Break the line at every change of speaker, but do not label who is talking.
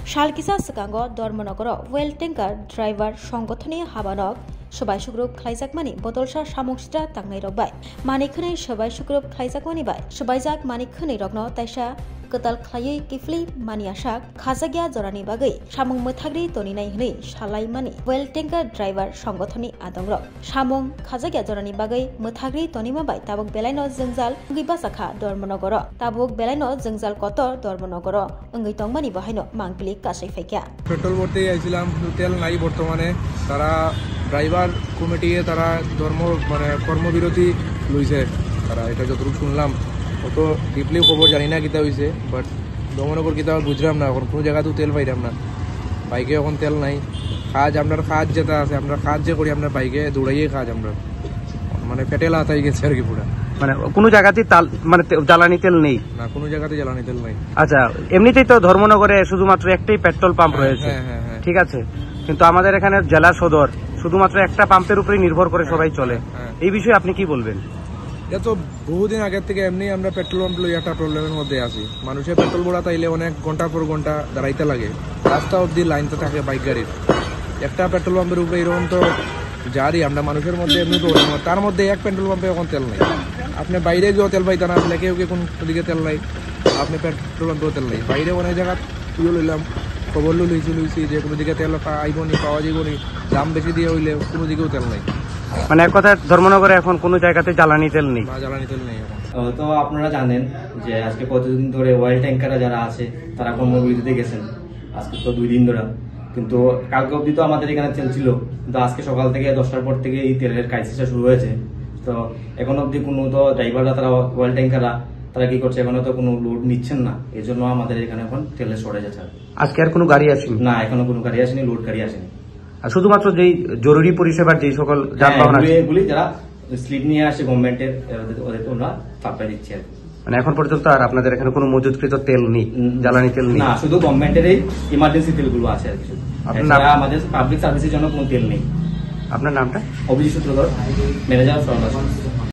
Shalkisa Sakango, Dormonogoro, Well Tanker, Driver, Shongotani, Habanok, Shabai Shugrup, Klaisak Botolsha, Shamokstra, Tangai Robai, Manikune, Shabai Shugrup, Klaisak Bai, Shabaizak, Manikune Rogno, Taisha, Katal Klai, Kifli, Maniashak, Kazagya, Zorani Bagai, Shamong Mutagri, Tonina Hni, Shalai Mani, Well Tanker, Driver, Shongotani, Adamro, Shamong, Kazagya, Zorani Bagai, Mutagri, Tonima Bai, Tabuk Belano, Zenzal, Gibasaka, Dormonogoro, Tabuk Belano, Zenzal Kotor, Dormonogoro, Ungitong Mani Bahino, Mangpili, Kasai Feka.
Petrol Bote, Islam, Tel Nai Bortomane, Tara, Driver, Committee, Tara, Dormo, Kormo Biroti, Luise, Tara, এটা যতটুকু শুনলাম অত deeply খবর জানি না কিতা হইছে but দমনগর কিতা বুঝলাম না এখন কোন জায়গা তো তেল পাইলাম না বাইকে এখন তেল নাই কাজ আপনার কাজ যেটা আছে আমরা কাজ যে করি আমরা বাইকে দৌড়াইয়ে কাজ আমরা মানে পেটেল আতাই গেছে আর কি পুরো
মানে কোন জায়গাতে মানে জ্বালানি তেল নেই
না কোন জায়গাতে জ্বালানি তেল নাই
আচ্ছা এমনিতেই তো ধর্মনগরে শুধুমাত্র একটাই পেট্রোল পাম্প রয়েছে ঠিক আছে কিন্তু আমাদের এখানে জেলা সদর শুধুমাত্র একটা পাম্পের উপরেই নির্ভর করে সবাই চলে এই বিষয়ে আপনি কি বলবেন
এটা তো বহুদিন আগে থেকে এমনি আমরা পেট্রোল পাম্প লই একটা প্রবলেমের মধ্যে আছি মানুষের পেট্রোল ভরা তাইলে অনেক ঘন্টা পর ঘন্টা দাঁড়াইতে লাগে রাস্তা অবধি লাইনতে থাকে বাইক গাড়ির একটা পেট্রোল পাম্পের উপরে এরকম তো জারি আমরা মানুষের মধ্যে এমনি প্রবলেম তার মধ্যে এক পেট্রোল পাম্পে এখন তেল নেই আপনি বাইরে গিয়েও তেল পাইতে না আপনি কেউ কোন দিকে তেল নাই আপনি পেট্রোল পাম্পেও তেল নেই বাইরে অনেক জায়গা তুইও লইলাম খবর লইছি যে কোনো দিকে তেল আইবনি পাওয়া যাবনি দাম বেশি দিয়ে হইলে কোনো দিকেও তেল নাই
মানে এক কথা ধর্মনগরে এখন কোনো জায়গাতে জ্বালানি তেল নেই
জ্বালানি তেল নেই
তো আপনারা জানেন যে আজকে কতদিন ধরে অয়েল ট্যাঙ্কাররা যারা আছে তারা কর্মবিরতিতে গেছেন আজকে তো 2 দিন ধরে কিন্তু কালকে অবধি তো আমাদের এখানে তেল ছিল কিন্তু আজকে সকাল থেকে 10টার পর থেকে এই তেলের ক্রাইসিসটা শুরু হয়েছে তো এখন অবধি কোনো তো ড্রাইভাররা তারা অয়েল ট্যাঙ্কাররা তারা কি করছে এখনো তো কোনো লোড নিচ্ছেন না এই জন্য আমাদের এখানে এখন তেলের শর্টেজ আছে
আজকে আর কোনো গাড়ি আসেনি
না এখনো কোনো গাড়ি আসেনি লোড গাড়ি আসেনি
আর শুধুমাত্র যেই জরুরি পরিষেবার যেই সকল যানবাহন আছে
এগুলি যারা স্লিপ নিয়ে আসে গভর্নমেন্টের ওদেরকে ওরা সাপ্লাই দিচ্ছে আর
মানে এখন পর্যন্ত আর আপনাদের এখানে কোনো মজুতকৃত তেল নেই জ্বালানি তেল নেই
না শুধু গভর্নমেন্টের এই ইমার্জেন্সি তেলগুলো আছে আর কিছু আমাদের পাবলিক সার্ভিসের জন্য কোনো তেল নেই
আপনার নামটা
অভিজিৎ সূত্রধর ম্যানেজার সরকার